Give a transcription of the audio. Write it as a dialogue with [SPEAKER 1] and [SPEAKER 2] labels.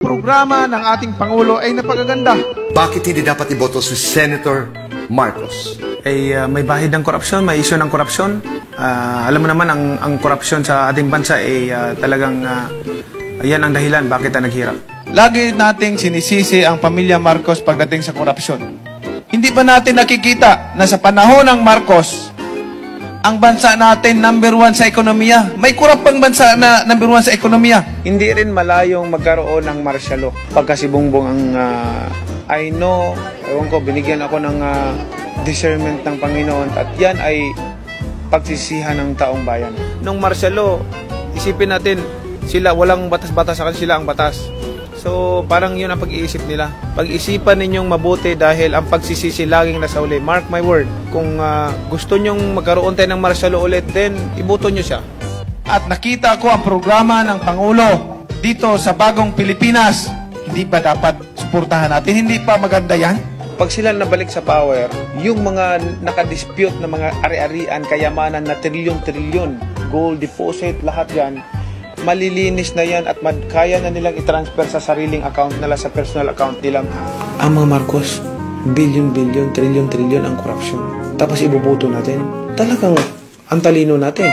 [SPEAKER 1] programa ng ating Pangulo ay napakaganda.
[SPEAKER 2] Bakit hindi dapat iboto si Senator Marcos?
[SPEAKER 3] May bahid ng korupsyon, may issue ng korupsyon. Alam mo naman, ang korupsyon sa ating bansa ay talagang yan ang dahilan bakit naghirap.
[SPEAKER 1] Lagi nating sinisisi ang pamilya Marcos pagdating sa korupsyon. Hindi ba natin nakikita na sa panahon ng Marcos, ang bansa natin number 1 sa ekonomiya? May kurap pang bansa na number 1 sa ekonomiya.
[SPEAKER 3] Hindi rin malayong magkaroon ng martial law. Pagka si Bongbong ang I know, ewan ko, binigyan ako ng discernment ng Panginoon at yan ay pagsisihan ng taong bayan. Nung martial law, isipin natin, sila walang batas-batas, sa kanila sila ang batas. So, parang yun ang pag-iisip nila. Pag-isipan ninyong mabuti dahil ang pagsisisi laging nasa uli. Mark my word, kung gusto nyong magkaroon tayo ng martial law ulit, then iboto nyo siya.
[SPEAKER 1] At nakita ko ang programa ng Pangulo dito sa bagong Pilipinas. Hindi ba dapat suportahan natin? Hindi pa maganda yan?
[SPEAKER 3] Pag sila nabalik sa power, yung mga nakadispute na mga ari-arian, kayamanan na trilyon-trilyon, gold deposit, lahat yan, malilinis na yan at kaya na nilang i-transfer sa sariling account nila, sa personal account nila. Ang mga Marcos, billion-billion, trilyon-trilyon ang korupsyon. Tapos ibubuto natin. Talagang ang talino natin.